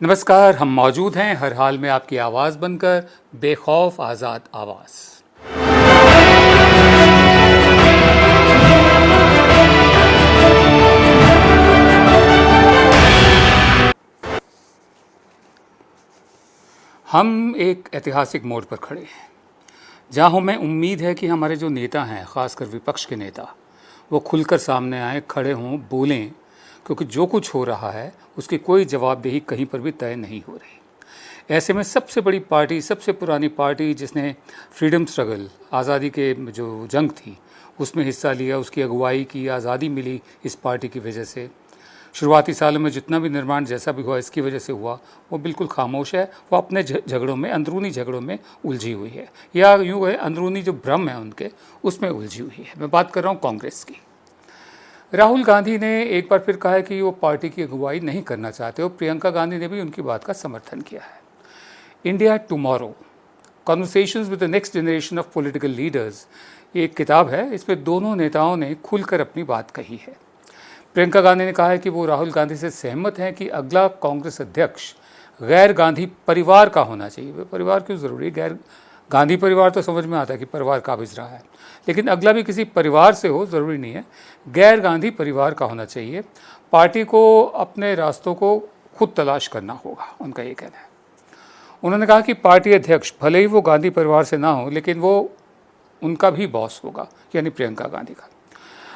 नमस्कार, हम मौजूद हैं हर हाल में आपकी आवाज़ बनकर, बेखौफ आज़ाद आवाज़। हम एक ऐतिहासिक मोड़ पर खड़े हैं जहां हमें उम्मीद है कि हमारे जो नेता हैं, ख़ासकर विपक्ष के नेता, वो खुलकर सामने आए, खड़े हों, बोलें, क्योंकि जो कुछ हो रहा है उसकी कोई जवाबदेही कहीं पर भी तय नहीं हो रही। ऐसे में सबसे बड़ी पार्टी, सबसे पुरानी पार्टी जिसने फ्रीडम स्ट्रगल, आज़ादी के जो जंग थी उसमें हिस्सा लिया, उसकी अगुवाई की, आज़ादी मिली इस पार्टी की वजह से, शुरुआती सालों में जितना भी निर्माण जैसा भी हुआ इसकी वजह से हुआ, वो बिल्कुल खामोश है। वो अपने झगड़ों में, अंदरूनी झगड़ों में उलझी हुई है, या यूँ है अंदरूनी जो भ्रम है उनके, उसमें उलझी हुई है। मैं बात कर रहा हूँ कांग्रेस की। राहुल गांधी ने एक बार फिर कहा है कि वो पार्टी की अगुवाई नहीं करना चाहते, और प्रियंका गांधी ने भी उनकी बात का समर्थन किया है। India tomorrow, conversations with the next generation of political leaders, ये एक किताब है। इसमें दोनों नेताओं ने खुलकर अपनी बात कही है। प्रियंका गांधी ने कहा है कि वो राहुल गांधी से सहमत हैं कि अगला कांग्रेस अध्यक्ष गैर गांधी परिवार का होना चाहिए। परिवार क्यों ज़रूरी है? गैर गांधी परिवार तो समझ में आता है कि परिवार काबिज रहा है, लेकिन अगला भी किसी परिवार से हो, ज़रूरी नहीं है। गैर गांधी परिवार का होना चाहिए। पार्टी को अपने रास्तों को खुद तलाश करना होगा, उनका ये कहना है। उन्होंने कहा कि पार्टी अध्यक्ष भले ही वो गांधी परिवार से ना हो, लेकिन वो उनका भी बॉस होगा, यानी प्रियंका गांधी का।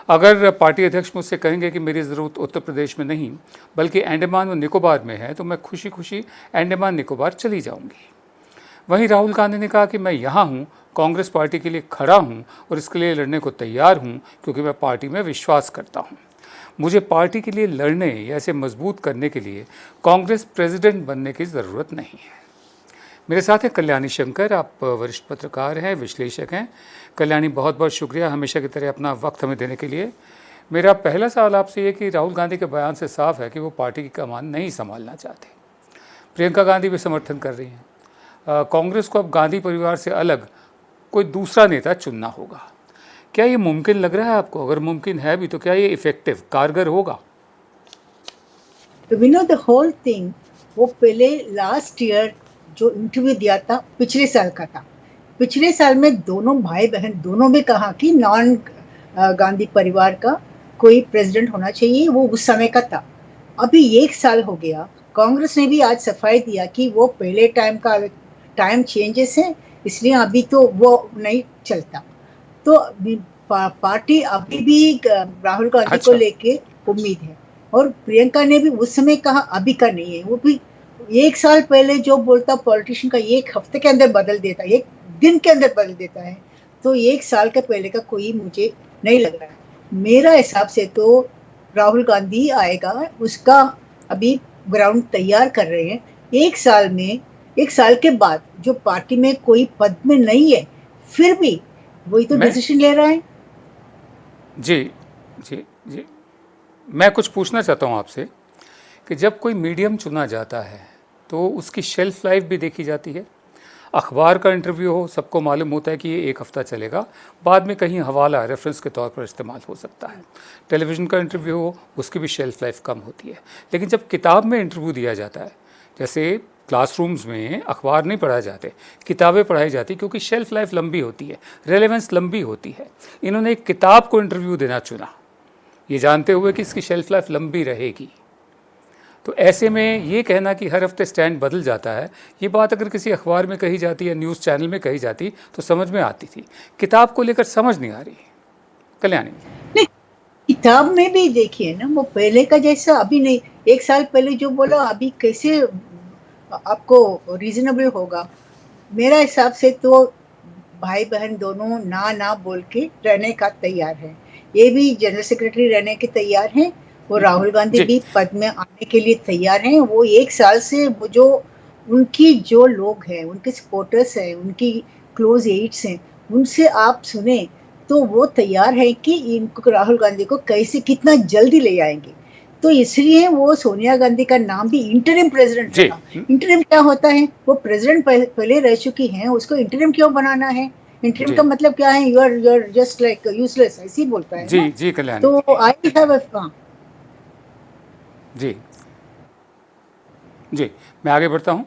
अगर पार्टी अध्यक्ष मुझसे कहेंगे कि मेरी ज़रूरत उत्तर प्रदेश में नहीं बल्कि अंडमान और निकोबार में है, तो मैं खुशी खुशी अंडमान निकोबार चली जाऊंगी। वहीं राहुल गांधी ने कहा कि मैं यहाँ हूँ, कांग्रेस पार्टी के लिए खड़ा हूँ और इसके लिए लड़ने को तैयार हूँ, क्योंकि मैं पार्टी में विश्वास करता हूँ। मुझे पार्टी के लिए लड़ने या इसे मजबूत करने के लिए कांग्रेस प्रेसिडेंट बनने की ज़रूरत नहीं है। मेरे साथ हैं कल्याणी शंकर, आप वरिष्ठ पत्रकार हैं, विश्लेषक हैं। कल्याणी, बहुत बहुत शुक्रिया हमेशा की तरह अपना वक्त हमें देने के लिए। मेरा पहला सवाल आपसे ये कि राहुल गांधी के बयान से साफ है कि वो पार्टी की कमान नहीं संभालना चाहते। प्रियंका गांधी भी समर्थन कर रही हैं। कांग्रेस को अब गांधी परिवार से अलग कोई दूसरा नेता चुनना होगा। क्या ये मुमकिन लग रहा है आपको? अगर मुमकिन है भी तो क्या ये इफेक्टिव, कारगर होगा? तो we know the whole thing, वो पहले लास्ट ईयर जो इंटरव्यू दिया था पिछले साल का था। पिछले साल में दोनों भाई बहन दोनों में कहा कि नॉन गांधी परिवार का कोई प्रेसिडेंट होना चाहिए, वो उस समय का था। अभी एक साल हो गया, कांग्रेस ने भी आज सफाई दिया कि वो पहले टाइम चेंजेस है, इसलिए अभी तो वो नहीं चलता। तो पार्टी अभी भी राहुल गांधी को लेके उम्मीद है, और प्रियंका ने भी उस समय कहा अभी का नहीं है। वो भी एक साल पहले जो बोलता पॉलिटिशियन का एक हफ्ते के अंदर बदल देता है, एक दिन के अंदर बदल देता है, तो एक साल के पहले का कोई मुझे नहीं लग रहा है। मेरा हिसाब से तो राहुल गांधी आएगा, उसका अभी ग्राउंड तैयार कर रहे हैं। एक साल के बाद जो पार्टी में कोई पद में नहीं है, फिर भी वही तो डिसीजन ले रहा है। जी जी जी, मैं कुछ पूछना चाहता हूँ आपसे कि जब कोई मीडियम चुना जाता है तो उसकी शेल्फ लाइफ भी देखी जाती है। अखबार का इंटरव्यू हो, सबको मालूम होता है कि ये एक हफ़्ता चलेगा, बाद में कहीं हवाला रेफरेंस के तौर पर इस्तेमाल हो सकता है। टेलीविज़न का इंटरव्यू हो, उसकी भी शेल्फ लाइफ कम होती है। लेकिन जब किताब में इंटरव्यू दिया जाता है, जैसे क्लासरूम्स में अखबार नहीं पढ़ाए जाते, किताबें पढ़ाई जाती, क्योंकि शेल्फ लाइफ लंबी होती है, रेलेवेंस लंबी होती है। इन्होंने एक किताब को इंटरव्यू देना चुना, ये जानते हुए कि इसकी शेल्फ लाइफ लंबी रहेगी। तो ऐसे में ये कहना कि हर हफ्ते स्टैंड बदल जाता है, ये बात अगर किसी अखबार में कही जाती या न्यूज़ चैनल में कही जाती तो समझ में आती थी। किताब को लेकर समझ नहीं आ रही। कल्याणी, नहीं, किताब में भी देखिए ना, वो पहले का जैसा अभी नहीं। एक साल पहले जो बोला अभी कैसे आपको रीजनेबल होगा? मेरा हिसाब से तो भाई बहन दोनों ना ना बोल के रहने का तैयार है। ये भी जनरल सेक्रेटरी रहने के तैयार हैं, और राहुल गांधी भी पद में आने के लिए तैयार हैं। वो एक साल से वो जो उनकी जो लोग हैं, उनके सपोर्टर्स हैं, उनकी क्लोज एड्स हैं, उनसे आप सुने तो वो तैयार है कि इनको, राहुल गांधी को कैसे कितना जल्दी ले आएंगे। तो इसलिए वो सोनिया गांधी का नाम भी इंटरिम प्रेसिडेंट रखा। इंटरिम क्या होता है? वो प्रेसिडेंट पहले रह चुकी हैं, उसको इंटरिम क्यों बनाना है? इंटरिम का मतलब क्या है? You are just like useless, ऐसे ही बोलता है जी जी कल्याणी। तो आई हैव जी, जी, मैं आगे बढ़ता हूँ।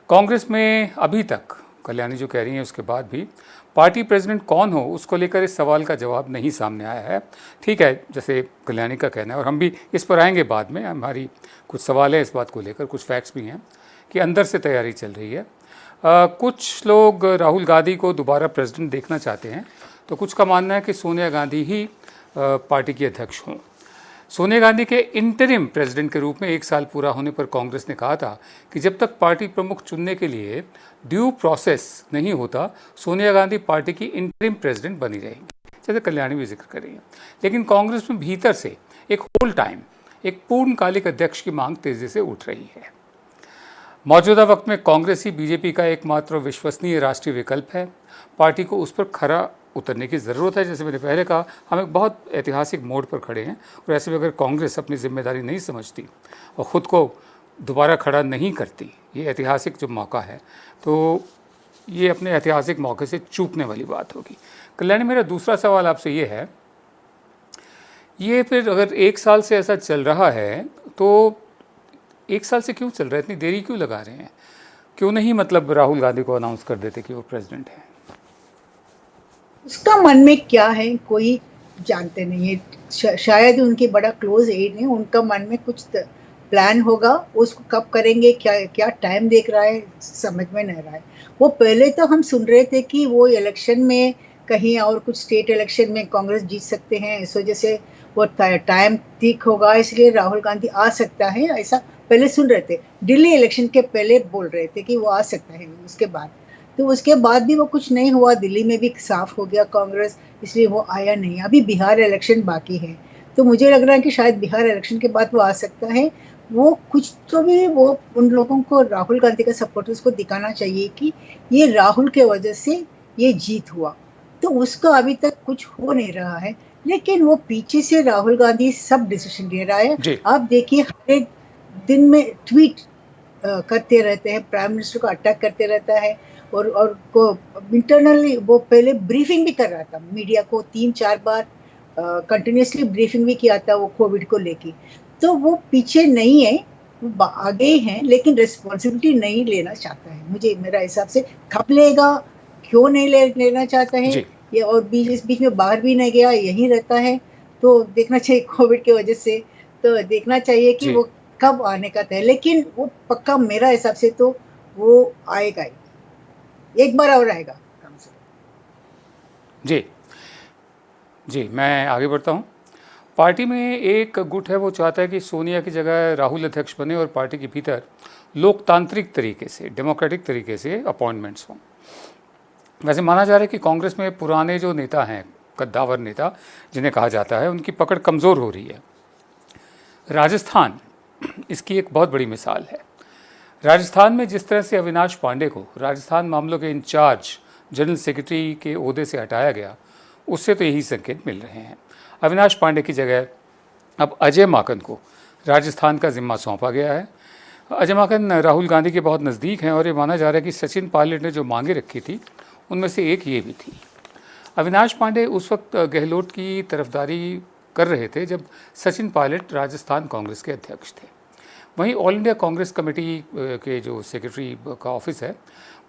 कांग्रेस में अभी तक कल्याणी जो कह रही हैं उसके बाद भी पार्टी प्रेसिडेंट कौन हो उसको लेकर इस सवाल का जवाब नहीं सामने आया है। ठीक है, जैसे कल्याणी का कहना है और हम भी इस पर आएंगे बाद में, हमारी कुछ सवाल है इस बात को लेकर, कुछ फैक्ट्स भी हैं कि अंदर से तैयारी चल रही है। कुछ लोग राहुल गांधी को दोबारा प्रेसिडेंट देखना चाहते हैं, तो कुछ का मानना है कि सोनिया गांधी ही पार्टी की अध्यक्ष हों। सोनिया गांधी के इंटरिम प्रेसिडेंट के रूप में 1 साल पूरा होने पर कांग्रेस ने कहा था कि जब तक पार्टी प्रमुख चुनने के लिए ड्यू प्रोसेस नहीं होता, सोनिया गांधी पार्टी की इंटरिम प्रेसिडेंट बनी रहेंगी, जैसे कल्याणी भी जिक्र कर रही है। लेकिन कांग्रेस में भीतर से एक होल टाइम, एक पूर्णकालिक अध्यक्ष की मांग तेजी से उठ रही है। मौजूदा वक्त में कांग्रेस ही बीजेपी का एकमात्र विश्वसनीय राष्ट्रीय विकल्प है। पार्टी को उस पर खरा उतरने की ज़रूरत है। जैसे मैंने पहले कहा, हम एक बहुत ऐतिहासिक मोड़ पर खड़े हैं और ऐसे में अगर कांग्रेस अपनी जिम्मेदारी नहीं समझती और ख़ुद को दोबारा खड़ा नहीं करती, ये ऐतिहासिक जो मौका है, तो ये अपने ऐतिहासिक मौके से चूकने वाली बात होगी। कल्याणी, मेरा दूसरा सवाल आपसे ये है, ये फिर अगर 1 साल से ऐसा चल रहा है तो 1 साल से क्यों चल रहा है, इतनी देरी क्यों लगा रहे हैं? क्यों नहीं मतलब राहुल गांधी को अनाउंस कर देते कि वो प्रेसिडेंट है? उसका मन में क्या है कोई जानते नहीं है। शायद उनके बड़ा क्लोज एड है, उनका मन में कुछ प्लान होगा, उसको कब करेंगे, क्या क्या टाइम देख रहा है, समझ में नहीं रहा है। वो पहले तो हम सुन रहे थे कि वो इलेक्शन में कहीं और कुछ स्टेट इलेक्शन में कांग्रेस जीत सकते हैं, इस वजह से वो टाइम ठीक होगा, इसलिए राहुल गांधी आ सकता है, ऐसा पहले सुन रहे थे। दिल्ली इलेक्शन के पहले बोल रहे थे कि वो आ सकता है, उसके बाद तो उसके बाद भी वो कुछ नहीं हुआ। दिल्ली में भी साफ हो गया कांग्रेस, इसलिए वो आया नहीं। अभी बिहार इलेक्शन बाकी है, तो मुझे लग रहा है कि शायद बिहार इलेक्शन के बाद वो आ सकता है। वो कुछ तो भी वो उन लोगों को, राहुल गांधी का सपोर्टर्स को दिखाना चाहिए कि ये राहुल के वजह से ये जीत हुआ। तो उसका अभी तक कुछ हो नहीं रहा है, लेकिन वो पीछे से राहुल गांधी सब डिसीजन ले रहा है। आप देखिए, हर एक दिन में ट्वीट करते रहते हैं, प्राइम मिनिस्टर को अटैक करते रहता है और को इंटरनली वो पहले ब्रीफिंग भी कर रहा था मीडिया को, 3-4 बार कंटिन्यूसली ब्रीफिंग भी किया था वो कोविड को लेके। तो वो पीछे नहीं है, वो आगे हैं, लेकिन रिस्पॉन्सिबिलिटी नहीं लेना चाहता है। मुझे, मेरा हिसाब से कब लेगा, क्यों नहीं लेना चाहता है ये, और इस बीच में बाहर भी नहीं गया, यहीं रहता है। तो देखना चाहिए कोविड की वजह से, तो देखना चाहिए कि वो कब आने का था। लेकिन वो पक्का मेरा हिसाब से तो वो आएगा ही, एक बार और आएगा कम से कम। जी जी, मैं आगे बढ़ता हूँ। पार्टी में एक गुट है, वो चाहता है कि सोनिया की जगह राहुल अध्यक्ष बने और पार्टी के भीतर लोकतांत्रिक तरीके से, डेमोक्रेटिक तरीके से अपॉइंटमेंट्स हों। वैसे माना जा रहा है कि कांग्रेस में पुराने जो नेता हैं, कद्दावर नेता जिन्हें कहा जाता है, उनकी पकड़ कमज़ोर हो रही है। राजस्थान इसकी एक बहुत बड़ी मिसाल है। राजस्थान में जिस तरह से अविनाश पांडे को राजस्थान मामलों के इंचार्ज जनरल सेक्रेटरी के ओहदे से हटाया गया, उससे तो यही संकेत मिल रहे हैं। अविनाश पांडे की जगह अब अजय माकन को राजस्थान का जिम्मा सौंपा गया है। अजय माकन राहुल गांधी के बहुत नज़दीक हैं और ये माना जा रहा है कि सचिन पायलट ने जो मांगे रखी थी उनमें से एक ये भी थी। अविनाश पांडे उस वक्त गहलोत की तरफदारी कर रहे थे जब सचिन पायलट राजस्थान कांग्रेस के अध्यक्ष थे। वहीं ऑल इंडिया कांग्रेस कमेटी के जो सेक्रेटरी का ऑफिस है,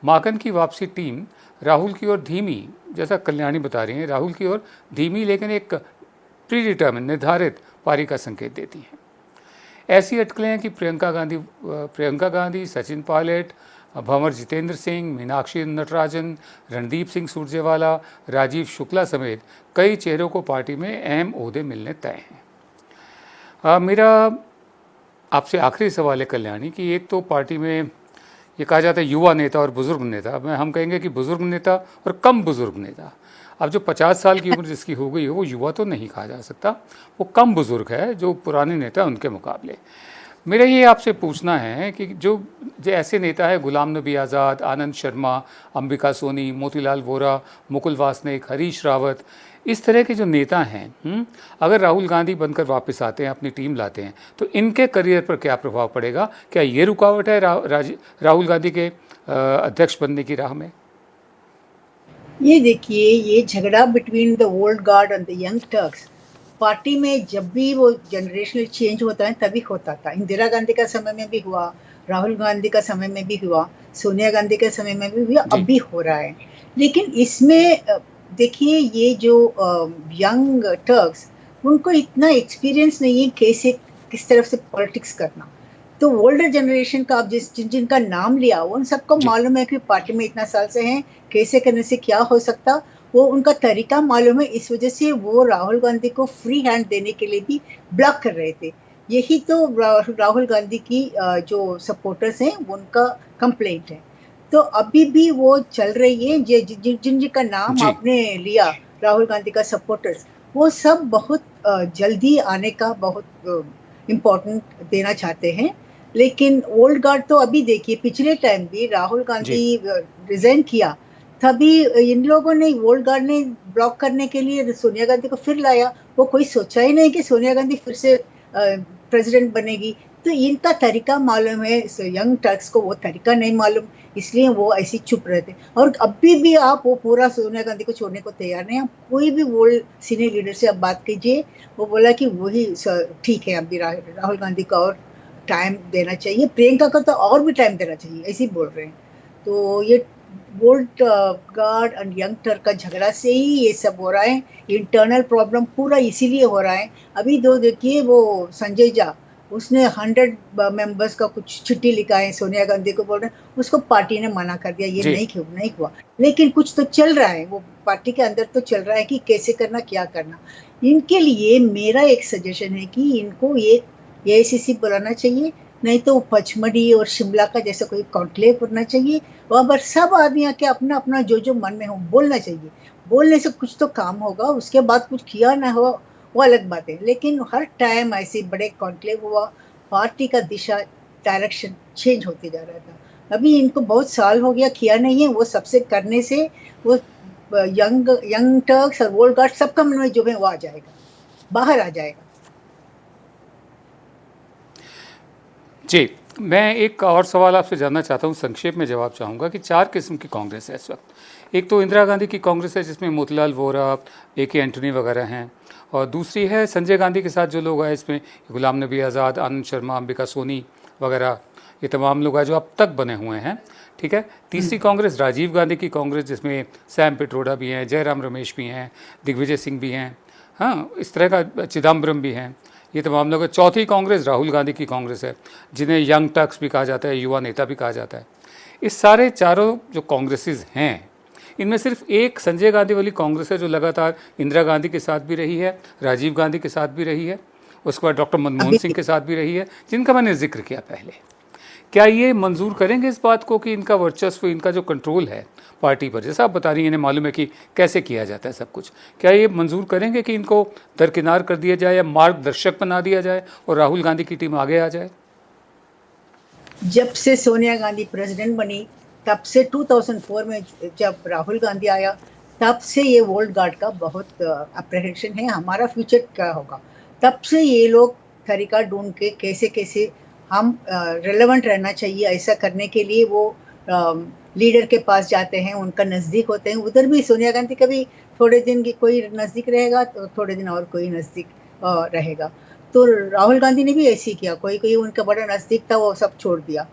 माकन की वापसी टीम राहुल की ओर धीमी, जैसा कल्याणी बता रही हैं, राहुल की ओर धीमी लेकिन एक प्री डिटर्मिन, निर्धारित पारी का संकेत देती हैं। ऐसी अटकलें हैं कि प्रियंका गांधी, सचिन पायलट, भंवर जितेंद्र सिंह, मीनाक्षी नटराजन, रणदीप सिंह सुरजेवाला, राजीव शुक्ला समेत कई चेहरों को पार्टी में अहम ओहदे मिलने तय हैं। मेरा आपसे आखिरी सवाल है कल्याणी कि एक तो पार्टी में ये कहा जाता है युवा नेता और बुज़ुर्ग नेता, मैं हम कहेंगे कि बुज़ुर्ग नेता और कम बुज़ुर्ग नेता। अब जो 50 साल की उम्र जिसकी हो गई है वो युवा तो नहीं कहा जा सकता, वो कम बुज़ुर्ग है जो पुराने नेता उनके मुकाबले। मेरा ये आपसे पूछना है कि जो ऐसे नेता है, गुलाम नबी आज़ाद, आनंद शर्मा, अंबिका सोनी, मोतीलाल वोरा, मुकुल वासनिक, हरीश रावत, इस तरह के जो नेता हैं, अगर राहुल गांधी बनकर वापस आते हैं, अपनी टीम लाते हैं, तो इनके करियर पर क्या प्रभाव पड़ेगा? क्या ये रुकावट है राहुल गांधी के अध्यक्ष बनने की राह में? ये देखिए, ये झगड़ा between the old guard and the young Turks party में जब भी वो जनरेशनल चेंज होता है तभी होता था। इंदिरा गांधी का समय में भी हुआ, राहुल गांधी का समय में भी हुआ, सोनिया गांधी के समय में भी हुआ, जी अब भी हो रहा है। लेकिन इसमें देखिए ये जो यंग टर्क्स, उनको इतना एक्सपीरियंस नहीं है कैसे किस तरफ से पॉलिटिक्स करना। तो ओल्डर जनरेशन का आप जिनका नाम लिया उन सबको जी मालूम है कि पार्टी में इतना साल से हैं, कैसे करने से क्या हो सकता, वो उनका तरीका मालूम है। इस वजह से वो राहुल गांधी को फ्री हैंड देने के लिए भी ब्लॉक कर रहे थे। यही तो राहुल गांधी की जो सपोर्टर्स हैं उनका कंप्लेंट है। तो अभी भी वो चल रही है। जिन जिनका नाम जी आपने लिया राहुल गांधी का सपोर्टर्स, वो सब बहुत जल्दी आने का बहुत इम्पोर्टेंट देना चाहते हैं। लेकिन ओल्ड गार्ड तो अभी देखिए, पिछले टाइम भी राहुल जी गांधी रिजाइन किया, तभी इन लोगों ने, ओल्ड गार्ड ने ब्लॉक करने के लिए सोनिया गांधी को फिर लाया। वो कोई सोचा ही नहीं कि सोनिया गांधी फिर से प्रेसिडेंट बनेगी। तो इनका तरीका मालूम है, यंग टर्क्स को वो तरीका नहीं मालूम, इसलिए वो ऐसे चुप रहते। और अभी भी आप वो पूरा सोनिया गांधी को छोड़ने को तैयार नहीं। आप कोई भी ओल्ड सीनियर लीडर से आप बात कीजिए, वो बोला कि वही ठीक है, अभी राहुल गांधी का और टाइम देना चाहिए, प्रियंका को तो और भी टाइम देना चाहिए, ऐसे ही बोल रहे हैं। तो ये ओल्ड गार्ड एंड यंगस्टर का झगड़ा से ही ये सब हो रहा है। इंटरनल प्रॉब्लम पूरा इसीलिए हो रहा है। अभी दो देखिए, वो संजय झा, उसने 100 मेंबर्स का कुछ चिट्ठी लिखा है सोनिया गांधी को, बोल रहे हैं उसको पार्टी ने मना कर दिया, ये जी नहीं हुआ। लेकिन कुछ तो चल रहा है, वो पार्टी के अंदर तो चल रहा है कि कैसे करना, क्या करना। इनके लिए मेरा एक सजेशन है कि इनको एक एआईसीसी बुलाना चाहिए, नहीं तो पचमढ़ी और शिमला का जैसा कोई कॉन्क्लेव करना चाहिए। वहां पर सब आदमी आके अपना अपना जो जो मन में हो बोलना चाहिए। बोलने से कुछ तो काम होगा, उसके बाद कुछ किया ना हो वो अलग बात है। लेकिन हर टाइम ऐसे बड़े कॉन्क्लेव हुआ, पार्टी का दिशा डायरेक्शन चेंज होते जा रहा था। अभी इनको बहुत साल हो गया, किया नहीं है। वो सबसे करने से वो यंग यंग टर्क्स और ओल्ड गार्ड सबका मन में जो है वो आ जाएगा, बाहर आ जाएगा। जी मैं एक और सवाल आपसे जानना चाहता हूँ, संक्षेप में जवाब चाहूँगा कि 4 किस्म की कांग्रेस है इस वक्त। एक तो इंदिरा गांधी की कांग्रेस है जिसमें मोतीलाल वोरा, AK एंटनी वगैरह हैं, और दूसरी है संजय गांधी के साथ जो लोग हैं इसमें गुलाम नबी आज़ाद, आनंद शर्मा, अंबिका सोनी वगैरह, ये तमाम लोग हैं जो अब तक बने हुए हैं। ठीक है। तीसरी कांग्रेस राजीव गांधी की कांग्रेस जिसमें सैम पिट्रोडा भी हैं, जयराम रमेश भी हैं, दिग्विजय सिंह भी हैं, हाँ इस तरह का, चिदम्बरम भी हैं, ये तमाम लोग। चौथी कांग्रेस राहुल गांधी की कांग्रेस है जिन्हें यंग टर्क्स भी कहा जाता है, युवा नेता भी कहा जाता है। इस सारे चारों जो कांग्रेसेस हैं, इनमें सिर्फ एक संजय गांधी वाली कांग्रेस है जो लगातार इंदिरा गांधी के साथ भी रही है, राजीव गांधी के साथ भी रही है, उसके बाद डॉक्टर मनमोहन सिंह के साथ भी रही है, जिनका मैंने जिक्र किया पहले। क्या ये मंजूर करेंगे इस बात को कि इनका वर्चस्व, इनका जो कंट्रोल है पार्टी पर, जैसा आप बता रही हैं इन्हें मालूम है कि कैसे किया जाता है सब कुछ, क्या ये मंजूर करेंगे कि इनको दरकिनार कर दिया जाए या मार्गदर्शक बना दिया जाए और राहुल गांधी की टीम आगे आ जाए? जब से सोनिया गांधी प्रेसिडेंट बनी, तब से 2004 में जब राहुल गांधी आया, तब से ये ओल्ड गार्ड का बहुत अप्रहेंशन है, हमारा फ्यूचर क्या होगा। तब से ये लोग तरीका ढूंढ के कैसे कैसे हम रिलेवेंट रहना चाहिए, ऐसा करने के लिए वो लीडर के पास जाते हैं, उनका नज़दीक होते हैं। उधर भी सोनिया गांधी का भी थोड़े दिन की कोई नज़दीक रहेगा तो थोड़े दिन और कोई नज़दीक रहेगा। तो राहुल गांधी ने भी ऐसे ही किया, कोई कोई उनका बड़ा नज़दीक था वो सब छोड़ दिया,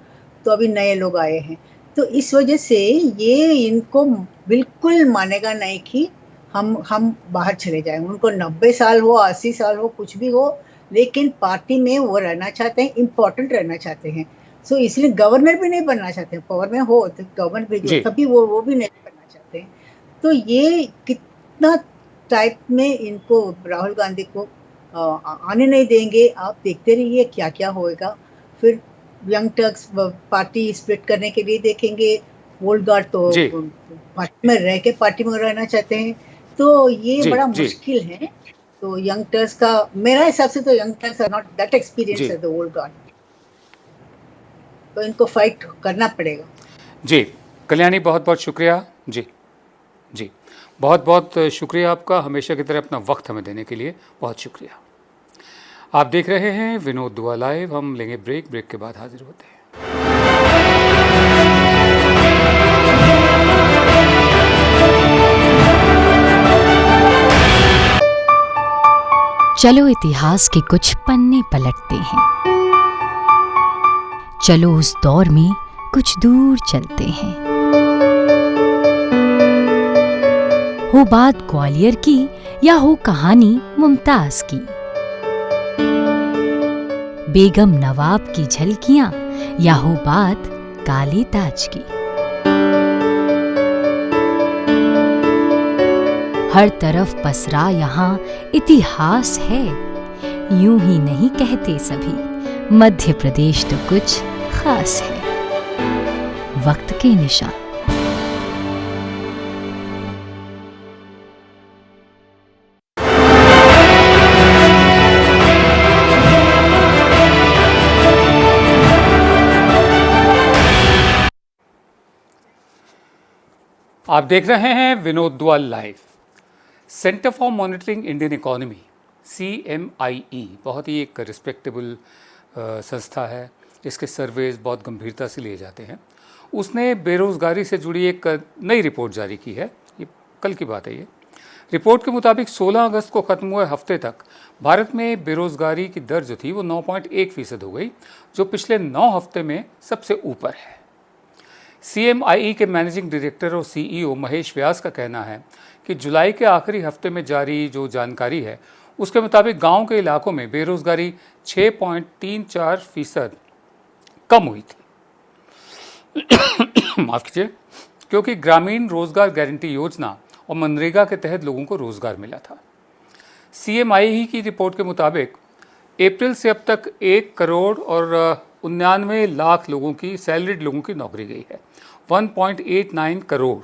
तो अभी नए लोग आए हैं। तो इस वजह से ये इनको बिल्कुल मानेगा नहीं कि हम बाहर चले जाएं। उनको 90 साल हो, 80 साल हो, कुछ भी हो, लेकिन पार्टी में वो रहना चाहते हैं, इम्पोर्टेंट रहना चाहते हैं। सो इसलिए गवर्नर भी नहीं बनना चाहते। पावर में हो तो गवर्नर भेजो, जी तभी वो भी नहीं बनना चाहते हैं। तो ये कितना टाइप में इनको राहुल गांधी को आने नहीं देंगे। आप देखते रहिए क्या क्या होएगा। फिर यंग टर्क्स पार्टी स्प्लिट करने के लिए देखेंगे, ओल्ड गार्ड तो जी पार्टी में रह के पार्टी में रहना चाहते हैं। तो ये जी बड़ा जी मुश्किल है। तो यंग टर्क्स का, मेरा हिसाब से तो young Turks are not that experienced as the old guard. तो इनको फाइट करना पड़ेगा। जी कल्याणी, बहुत बहुत शुक्रिया। जी जी बहुत बहुत शुक्रिया आपका, हमेशा की तरह अपना वक्त हमें देने के लिए बहुत शुक्रिया। आप देख रहे हैं विनोद दुआ लाइव। हम लेंगे ब्रेक, ब्रेक के बाद हाजिर होते हैं। चलो इतिहास के कुछ पन्ने पलटते हैं। चलो उस दौर में कुछ दूर चलते हैं। हो बात ग्वालियर की या हो कहानी मुमताज की, बेगम नवाब की झलकियां या हो बात काले ताज की, हर तरफ पसरा यहाँ इतिहास है। यूं ही नहीं कहते सभी, मध्य प्रदेश तो कुछ खास है। वक्त के निशान। आप देख रहे हैं Vinod Dua live. Centre for monitoring Indian economy CMIE बहुत ही एक रिस्पेक्टेबल संस्था है। इसके सर्वेज बहुत गंभीरता से लिए जाते हैं। उसने बेरोज़गारी से जुड़ी एक नई रिपोर्ट जारी की है। ये कल की बात है। ये रिपोर्ट के मुताबिक 16 अगस्त को ख़त्म हुए हफ्ते तक भारत में बेरोज़गारी की दर जो थी वो 9.1% हो गई, जो पिछले 9 हफ्ते में सबसे ऊपर है। CMIE के मैनेजिंग डायरेक्टर और CEO महेश व्यास का कहना है कि जुलाई के आखिरी हफ्ते में जारी जो जानकारी है उसके मुताबिक गांव के इलाकों में बेरोजगारी 6.34% कम हुई थी। माफ कीजिए, क्योंकि ग्रामीण रोजगार गारंटी योजना और मनरेगा के तहत लोगों को रोजगार मिला था। CMIE की रिपोर्ट के मुताबिक अप्रैल से अब तक 1 करोड़ और 99 लाख लोगों की सैलरीड लोगों की नौकरी गई है। 1.89 करोड़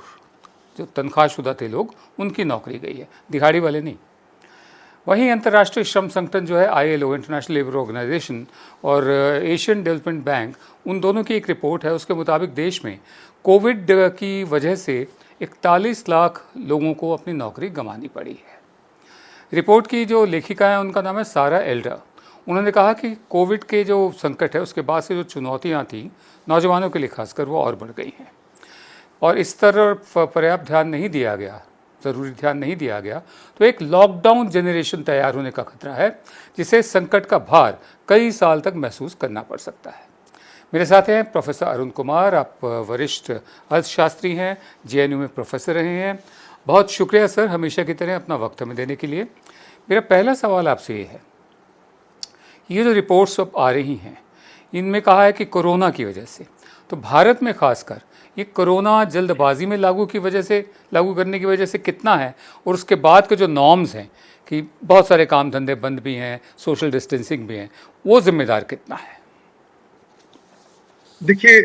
जो तनख्वाहशुदा थे लोग, उनकी नौकरी गई है, दिहाड़ी वाले नहीं। वहीं अंतर्राष्ट्रीय श्रम संगठन जो है ILO, इंटरनेशनल लेबर ऑर्गेनाइजेशन, और एशियन डेवलपमेंट बैंक, उन दोनों की एक रिपोर्ट है। उसके मुताबिक देश में कोविड की वजह से 41 लाख लोगों को अपनी नौकरी गंवानी पड़ी है। रिपोर्ट की जो लेखिका है उनका नाम है सारा एल्डर। उन्होंने कहा कि कोविड के जो संकट है उसके बाद से जो चुनौतियां थी नौजवानों के लिए खासकर, वो और बढ़ गई हैं और इस तरफ पर्याप्त ध्यान नहीं दिया गया, ज़रूरी ध्यान नहीं दिया गया तो एक लॉकडाउन जनरेशन तैयार होने का खतरा है, जिसे संकट का भार कई साल तक महसूस करना पड़ सकता है। मेरे साथ हैं प्रोफेसर अरुण कुमार। आप वरिष्ठ अर्थशास्त्री हैं, JNU में प्रोफेसर रहे हैं। बहुत शुक्रिया सर, हमेशा की तरह अपना वक्त हमें देने के लिए। मेरा पहला सवाल आपसे ये है, ये जो रिपोर्ट्स अब आ रही हैं इनमें कहा है कि कोरोना की वजह से, तो भारत में खासकर ये कोरोना जल्दबाजी में लागू करने की वजह से कितना है, और उसके बाद के जो नॉर्म्स हैं कि बहुत सारे काम धंधे बंद भी हैं, सोशल डिस्टेंसिंग भी हैं, वो जिम्मेदार कितना है? देखिए,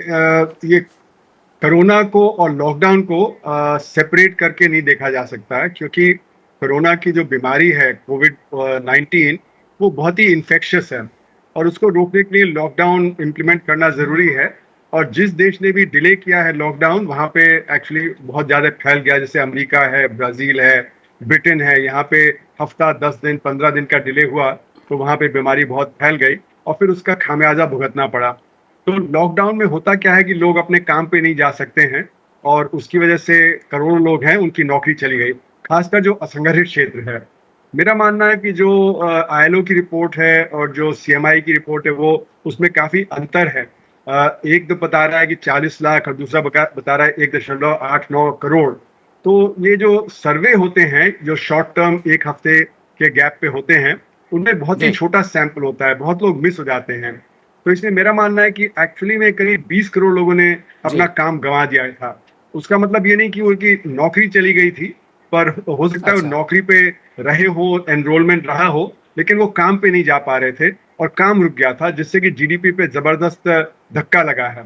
ये कोरोना को और लॉकडाउन को सेपरेट करके नहीं देखा जा सकता है, क्योंकि कोरोना की जो बीमारी है कोविड-19 वो बहुत ही इन्फेक्शियस है और उसको रोकने के लिए लॉकडाउन इम्प्लीमेंट करना ज़रूरी है। और जिस देश ने भी डिले किया है लॉकडाउन, वहाँ पे एक्चुअली बहुत ज़्यादा फैल गया, जैसे अमेरिका है, ब्राज़ील है, ब्रिटेन है। यहाँ पे हफ्ता 10 दिन 15 दिन का डिले हुआ तो वहाँ पे बीमारी बहुत फैल गई और फिर उसका खामियाजा भुगतना पड़ा। तो लॉकडाउन में होता क्या है कि लोग अपने काम पे नहीं जा सकते हैं और उसकी वजह से करोड़ों लोग हैं उनकी नौकरी चली गई, खासकर जो असंगठित क्षेत्र है। मेरा मानना है कि जो ILO की रिपोर्ट है और जो CMI की रिपोर्ट है वो उसमें काफ़ी अंतर है। एक तो बता रहा है कि 40 लाख और दूसरा बता रहा है 1.89 करोड़। तो ये जो सर्वे होते हैं जो शॉर्ट टर्म 1 हफ्ते के गैप पे होते हैं, उनमें बहुत ही छोटा सैंपल होता है, बहुत लोग मिस हो जाते हैं। तो इसलिए मेरा मानना है कि एक्चुअली में करीब 20 करोड़ लोगों ने अपना काम गंवा दिया था। उसका मतलब ये नहीं कि उनकी नौकरी चली गई थी, पर हो सकता है वो नौकरी पे रहे हो, एनरोलमेंट रहा हो, लेकिन वो काम पे नहीं जा पा रहे थे और काम रुक गया था, जिससे कि GDP पे जबरदस्त धक्का लगा है।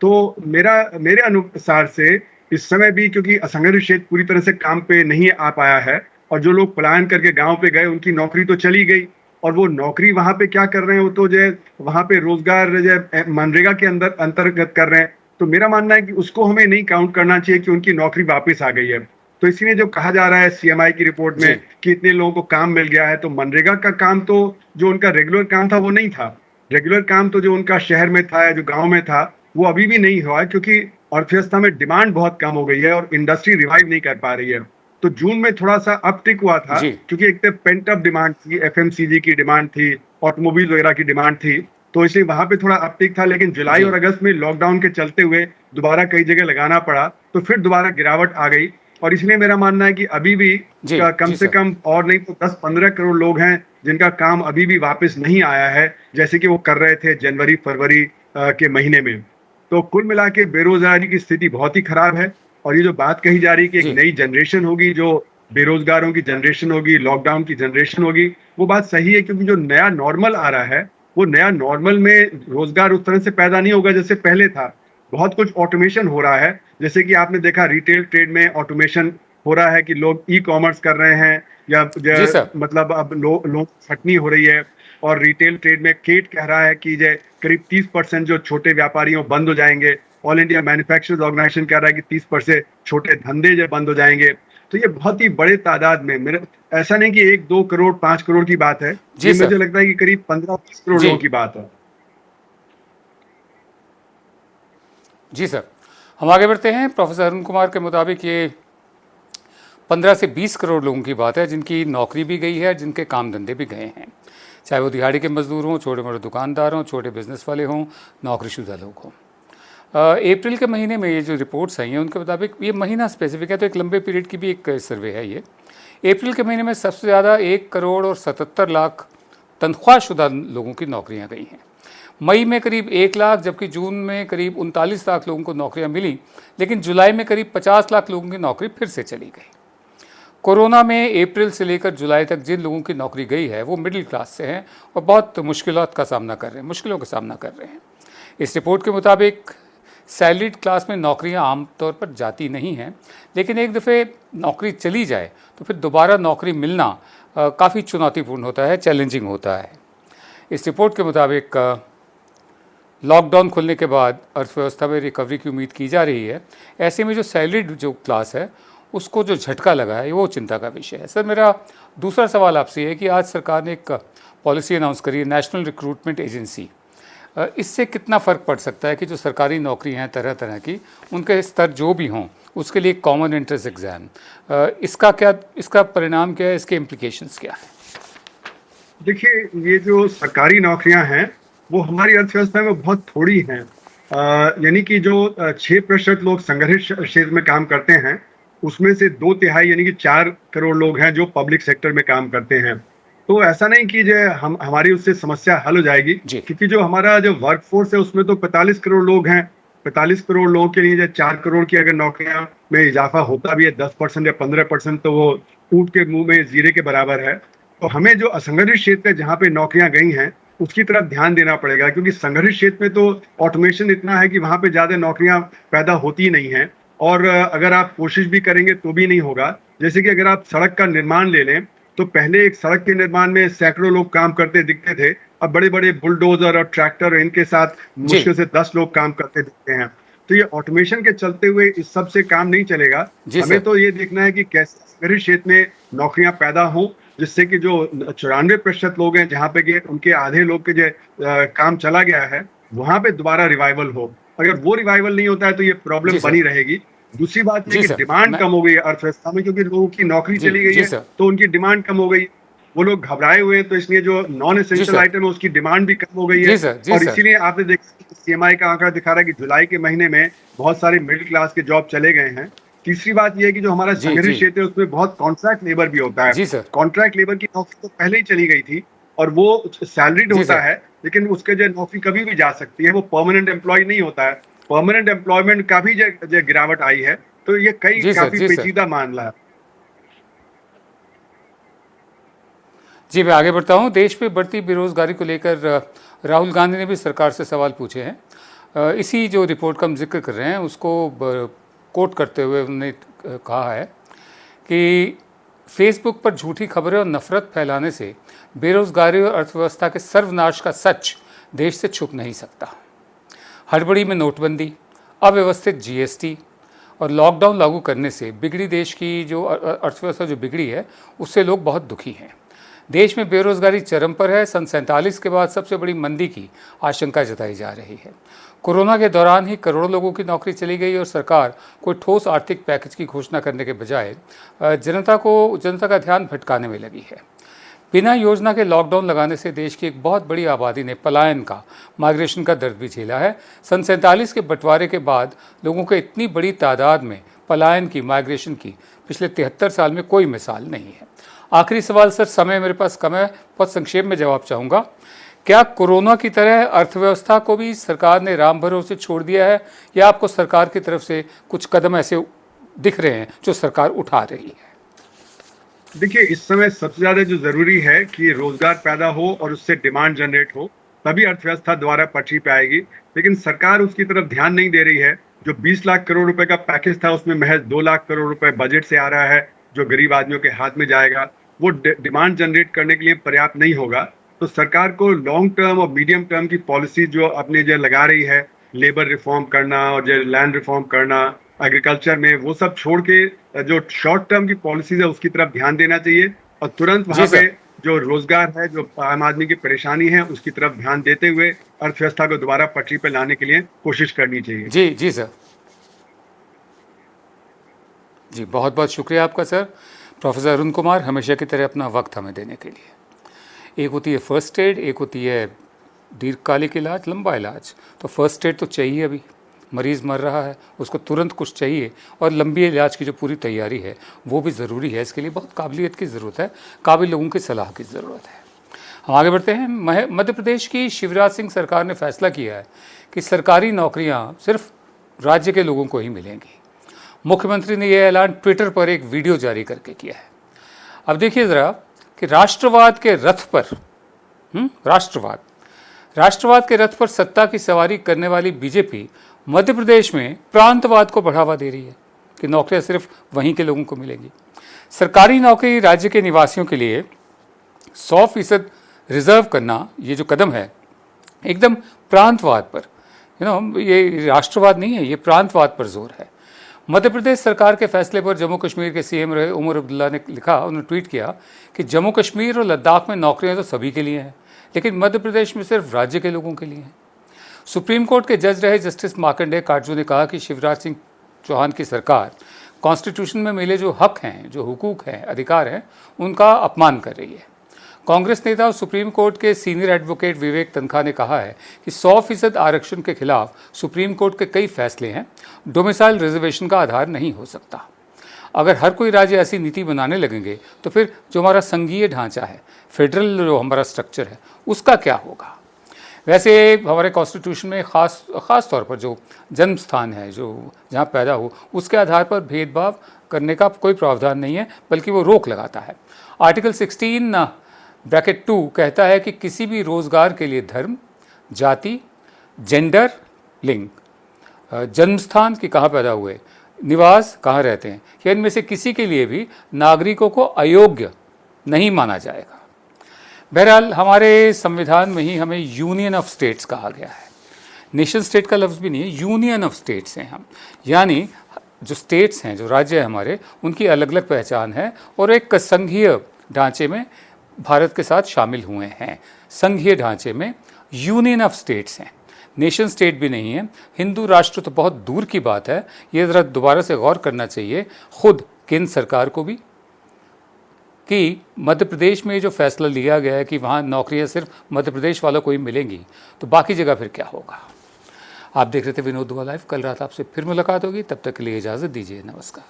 तो मेरे अनुसार से इस समय भी, क्योंकि असंगठित क्षेत्र पूरी तरह से काम पे नहीं आ पाया है और जो लोग पलायन करके गांव पे गए उनकी नौकरी तो चली गई, और वो नौकरी वहां पे क्या कर रहे हैं, वो तो जो वहां पे रोजगार जो मनरेगा के अंतर्गत कर रहे हैं। तो मेरा मानना है कि उसको हमें नहीं काउंट करना चाहिए कि उनकी नौकरी वापस आ गई है। तो इसीलिए जो कहा जा रहा है CMI की रिपोर्ट में कि इतने लोगों को काम मिल गया है, तो मनरेगा का काम तो जो उनका रेगुलर काम था वो नहीं था। रेगुलर काम तो जो उनका शहर में था या जो गांव में था वो अभी भी नहीं हुआ है, क्योंकि अर्थव्यवस्था में डिमांड बहुत कम हो गई है और इंडस्ट्री रिवाइव नहीं कर पा रही है। तो जून में थोड़ा सा अपटिक हुआ था, क्योंकि एक तो पेंट अप डिमांड थी, FMCG की डिमांड थी, ऑटोमोबाइल वगैरह की डिमांड थी, तो इसलिए वहां पे थोड़ा अपटिक था, लेकिन जुलाई और अगस्त में लॉकडाउन के चलते हुए दोबारा कई जगह लगाना पड़ा, तो फिर दोबारा गिरावट आ गई। और इसलिए मेरा मानना है कि अभी भी कम से कम और नहीं तो 10-15 करोड़ लोग हैं जिनका काम अभी भी वापस नहीं आया है, जैसे कि वो कर रहे थे जनवरी फरवरी के महीने में। तो कुल मिला के बेरोजगारी की स्थिति बहुत ही खराब है। और ये जो बात कही जा रही है कि एक नई जनरेशन होगी जो बेरोजगारों की जनरेशन होगी, लॉकडाउन की जनरेशन होगी, वो बात सही है, क्योंकि जो नया नॉर्मल आ रहा है वो नया नॉर्मल में रोजगार उस तरह से पैदा नहीं होगा जैसे पहले था। बहुत कुछ ऑटोमेशन हो रहा है, जैसे कि आपने देखा रिटेल ट्रेड में ऑटोमेशन हो रहा है कि लोग ई कॉमर्स कर रहे हैं या मतलब अब लोग छटनी हो रही है। और रिटेल ट्रेड में केट कह रहा है कि करीब 30% जो छोटे व्यापारी हैं बंद हो जाएंगे। ऑल इंडिया मैन्युफैक्चरर्स ऑर्गेनाइजेशन कह रहा है कि 30% छोटे धंधे जो बंद हो जाएंगे। तो ये बहुत ही बड़े तादाद में, मेरे ऐसा नहीं कि 1-2 करोड़ 5 करोड़ की बात है, ये मुझे लगता है कि करीब 15-20 करोड़ लोगों की बात है। जी सर, हम आगे बढ़ते हैं। प्रोफेसर अरुण कुमार के मुताबिक ये 15 से 20 करोड़ लोगों की बात है जिनकी नौकरी भी गई है, जिनके काम धंधे भी गए हैं, चाहे वो दिहाड़ी के मजदूर हों, छोटे मोटे दुकानदार हों, छोटे बिजनेस वाले हों, नौकरीशुदा लोग हों। अप्रैल के महीने में ये जो रिपोर्ट्स आई हैं उनके मुताबिक, ये महीना स्पेसिफिक है तो एक लंबे पीरियड की भी एक सर्वे है ये। अप्रैल के महीने में सबसे ज़्यादा 1 करोड़ और 77 लाख तनख्वाहशुदा लोगों की नौकरियां गई हैं। मई में करीब 1 लाख, जबकि जून में करीब 39 लाख लोगों को नौकरियां मिली, लेकिन जुलाई में करीब 50 लाख लोगों की नौकरी फिर से चली गई। कोरोना में अप्रैल से लेकर जुलाई तक जिन लोगों की नौकरी गई है वो मिडिल क्लास से हैं और बहुत मुश्किलों का सामना कर रहे हैं। इस रिपोर्ट के मुताबिक सैलरीड क्लास में नौकरियां आमतौर पर जाती नहीं हैं, लेकिन एक दफ़े नौकरी चली जाए तो फिर दोबारा नौकरी मिलना काफ़ी चुनौतीपूर्ण होता है, चैलेंजिंग होता है। इस रिपोर्ट के मुताबिक लॉकडाउन खुलने के बाद अर्थव्यवस्था में रिकवरी की उम्मीद की जा रही है। ऐसे में जो सैलरीड जो क्लास है उसको जो झटका लगा है वो चिंता का विषय है। सर, मेरा दूसरा सवाल आपसे है कि आज सरकार ने एक पॉलिसी अनाउंस करी है, नेशनल रिक्रूटमेंट एजेंसी। इससे कितना फ़र्क पड़ सकता है कि जो सरकारी नौकरी हैं तरह तरह की, उनके स्तर जो भी हों उसके लिए कॉमन एंट्रेंस एग्ज़ाम, इसका परिणाम क्या है, इसके इम्प्लीकेशंस क्या है? देखिए, ये जो सरकारी नौकरियां हैं वो हमारी अर्थव्यवस्था में बहुत थोड़ी हैं। यानी कि जो 6% लोग संगठित क्षेत्र में काम करते हैं उसमें से 2/3 यानी कि 4 करोड़ लोग हैं जो पब्लिक सेक्टर में काम करते हैं। तो ऐसा नहीं कि हमारी उससे समस्या हल हो जाएगी, क्योंकि जो हमारा जो वर्क फोर्स है उसमें तो 45 करोड़ लोग हैं। 45 करोड़ लोगों के लिए 4 करोड़ की अगर नौकरियां में इजाफा होता भी है 10% या 15%, तो वो ऊंट के मुंह में जीरे के बराबर है। तो हमें जो असंगठित क्षेत्र है जहाँ पे नौकरियां गई हैं उसकी तरफ ध्यान देना पड़ेगा, क्योंकि संगठित क्षेत्र में तो ऑटोमेशन इतना है कि वहां पे ज्यादा नौकरियां पैदा होती नहीं हैं। और अगर आप कोशिश भी करेंगे तो भी नहीं होगा। जैसे कि अगर आप सड़क का निर्माण ले लें तो पहले एक सड़क के निर्माण में सैकड़ों लोग काम करते दिखते थे, अब बड़े बड़े बुलडोजर और ट्रैक्टर इनके साथ मुश्किल से 10 लोग काम करते दिखते हैं। तो ये ऑटोमेशन के चलते हुए इस सब से काम नहीं चलेगा। हमें तो ये देखना है कि कैसे संगठित क्षेत्र में नौकरियां पैदा हों, जिससे कि जो 94% लोग हैं जहाँ पे उनके आधे लोग के जो काम चला गया है वहां पे दोबारा रिवाइवल हो। अगर वो रिवाइवल नहीं होता है तो ये प्रॉब्लम बनी रहेगी। दूसरी बात ये कि डिमांड कम हो गई है अर्थव्यवस्था में, क्योंकि लोगों की नौकरी चली गई है तो उनकी डिमांड कम हो गई। वो लोग घबराए हुए हैं, तो इसलिए जो नॉन एसेंशियल आइटम है उसकी डिमांड भी कम हो गई है। और इसीलिए आपने देखा सीएमआई का आंकड़ा दिखा रहा है कि जुलाई के महीने में बहुत सारे मिडिल क्लास के जॉब चले गए हैं। तीसरी बात यह है कि जो हमारा संगठित क्षेत्र है उसमें बहुत कॉन्ट्रैक्ट लेबर भी होता है। कॉन्ट्रैक्ट लेबर की नौकरी तो पहले ही चली गई थी और वो सैलरीड होता है, लेकिन उसके जो नौकरी कभी भी जा सकती है, वो परमानेंट एम्प्लॉय नहीं होता है। परमानेंट एम्प्लॉयमेंट का भी जो गिरावट आई है, तो ये काफी पेचीदा मामला है। जी, मैं आगे बढ़ता हूँ। देश में बढ़ती बेरोजगारी को लेकर राहुल गांधी ने भी सरकार से सवाल पूछे हैं। इसी जो रिपोर्ट का हम जिक्र कर रहे हैं उसको कोट करते हुए उन्होंने कहा है कि फेसबुक पर झूठी खबरें और नफरत फैलाने से बेरोजगारी और अर्थव्यवस्था के सर्वनाश का सच देश से छुप नहीं सकता। हड़बड़ी में नोटबंदी, अव्यवस्थित जीएसटी और लॉकडाउन लागू करने से बिगड़ी देश की जो अर्थव्यवस्था जो बिगड़ी है उससे लोग बहुत दुखी हैं। देश में बेरोजगारी चरम पर है। सन 47 के बाद सबसे बड़ी मंदी की आशंका जताई जा रही है। कोरोना के दौरान ही करोड़ों लोगों की नौकरी चली गई और सरकार कोई ठोस आर्थिक पैकेज की घोषणा करने के बजाय जनता का ध्यान भटकाने में लगी है। बिना योजना के लॉकडाउन लगाने से देश की एक बहुत बड़ी आबादी ने पलायन का, माइग्रेशन का दर्द भी झेला है। सन 47 के बंटवारे के बाद लोगों के इतनी बड़ी तादाद में पलायन की, माइग्रेशन की पिछले 73 साल में कोई मिसाल नहीं है। आखिरी सवाल सर, समय मेरे पास कम है, बहुत संक्षेप में जवाब चाहूँगा। क्या कोरोना की तरह अर्थव्यवस्था को भी सरकार ने राम भरोसे छोड़ दिया है, या आपको सरकार की तरफ से कुछ कदम ऐसे दिख रहे हैं जो सरकार उठा रही है? देखिए, इस समय सबसे ज्यादा जो जरूरी है कि रोजगार पैदा हो और उससे डिमांड जनरेट हो, तभी अर्थव्यवस्था दोबारा पटरी पे आएगी। लेकिन सरकार उसकी तरफ ध्यान नहीं दे रही है। जो 20 लाख करोड़ रुपए का पैकेज था, उसमें महज 2 लाख करोड़ रुपए बजट से आ रहा है, जो गरीब आदमियों के हाथ में जाएगा, वो डिमांड जनरेट करने के लिए पर्याप्त नहीं होगा। तो सरकार को लॉन्ग टर्म और मीडियम टर्म की पॉलिसी जो अपने जो लगा रही है, लेबर रिफॉर्म करना और जो लैंड रिफॉर्म करना एग्रीकल्चर में, वो सब छोड़ के जो शॉर्ट टर्म की पॉलिसीज है उसकी तरफ ध्यान देना चाहिए और तुरंत वहां पे जो रोजगार है, जो आम आदमी की परेशानी है, उसकी तरफ ध्यान देते हुए अर्थव्यवस्था को दोबारा पटरी पर लाने के लिए कोशिश करनी चाहिए। जी जी सर, जी बहुत बहुत शुक्रिया आपका सर। प्रोफेसर अरुण कुमार, हमेशा की तरह अपना वक्त हमें देने के लिए। एक होती है फर्स्ट एड, एक होती है दीर्घकालिक इलाज, लंबा इलाज। तो फर्स्ट एड तो चाहिए, अभी मरीज़ मर रहा है, उसको तुरंत कुछ चाहिए, और लंबी इलाज की जो पूरी तैयारी है वो भी ज़रूरी है। इसके लिए बहुत काबिलियत की ज़रूरत है, काबिल लोगों की सलाह की ज़रूरत है। हम आगे बढ़ते हैं। मध्य प्रदेश की शिवराज सिंह सरकार ने फैसला किया है कि सरकारी नौकरियां सिर्फ राज्य के लोगों को ही मिलेंगी। मुख्यमंत्री ने यह ऐलान ट्विटर पर एक वीडियो जारी करके किया है। अब देखिए ज़रा कि राष्ट्रवाद के रथ पर राष्ट्रवाद के रथ पर सत्ता की सवारी करने वाली बीजेपी मध्य प्रदेश में प्रांतवाद को बढ़ावा दे रही है कि नौकरियां सिर्फ वहीं के लोगों को मिलेंगी। सरकारी नौकरी राज्य के निवासियों के लिए 100% रिजर्व करना, ये जो कदम है एकदम प्रांतवाद पर, ये राष्ट्रवाद नहीं है, ये प्रांतवाद पर जोर है। मध्य प्रदेश सरकार के फैसले पर जम्मू कश्मीर के सीएम रहे उमर अब्दुल्ला ने लिखा, उन्होंने ट्वीट किया कि जम्मू कश्मीर और लद्दाख में नौकरियां तो सभी के लिए हैं, लेकिन मध्य प्रदेश में सिर्फ राज्य के लोगों के लिए हैं। सुप्रीम कोर्ट के जज रहे जस्टिस मार्कंडेय काटजू ने कहा कि शिवराज सिंह चौहान की सरकार कॉन्स्टिट्यूशन में मिले जो हक हैं, जो हुकूक हैं, अधिकार हैं, उनका अपमान कर रही है। कांग्रेस नेता और सुप्रीम कोर्ट के सीनियर एडवोकेट विवेक तनखा ने कहा है कि 100% आरक्षण के खिलाफ सुप्रीम कोर्ट के कई फैसले हैं, डोमिसाइल रिजर्वेशन का आधार नहीं हो सकता। अगर हर कोई राज्य ऐसी नीति बनाने लगेंगे तो फिर जो हमारा संघीय ढांचा है, फेडरल जो हमारा स्ट्रक्चर है, उसका क्या होगा। वैसे हमारे कॉन्स्टिट्यूशन में ख़ास तौर पर जो जन्म स्थान है, जो जहाँ पैदा हो, उसके आधार पर भेदभाव करने का कोई प्रावधान नहीं है, बल्कि वो रोक लगाता है। आर्टिकल 16(2) कहता है कि किसी भी रोजगार के लिए धर्म, जाति, जेंडर, लिंग, जन्म स्थान कि कहाँ पैदा हुए, निवास कहाँ रहते हैं, या इनमें से किसी के लिए भी नागरिकों को अयोग्य नहीं माना जाएगा। बहरहाल हमारे संविधान में ही हमें यूनियन ऑफ स्टेट्स कहा गया है। नेशन स्टेट का लफ्ज़ भी नहीं है, यूनियन ऑफ स्टेट्स हैं हम, यानी जो स्टेट्स हैं, जो राज्य हैं हमारे, उनकी अलग अलग पहचान है और एक संघीय ढांचे में भारत के साथ शामिल हुए हैं। संघीय ढांचे में यूनियन ऑफ स्टेट्स हैं, नेशन स्टेट भी नहीं है। हिंदू राष्ट्र तो बहुत दूर की बात है, ये ज़रा दोबारा से गौर करना चाहिए खुद केंद्र सरकार को भी कि मध्य प्रदेश में जो फैसला लिया गया है कि वहाँ नौकरियाँ सिर्फ मध्य प्रदेश वालों को ही मिलेंगी, तो बाकी जगह फिर क्या होगा। आप देख रहे थे विनोद दुआ लाइव। कल रात आपसे फिर मुलाकात होगी, तब तक के लिए इजाज़त दीजिए, नमस्कार।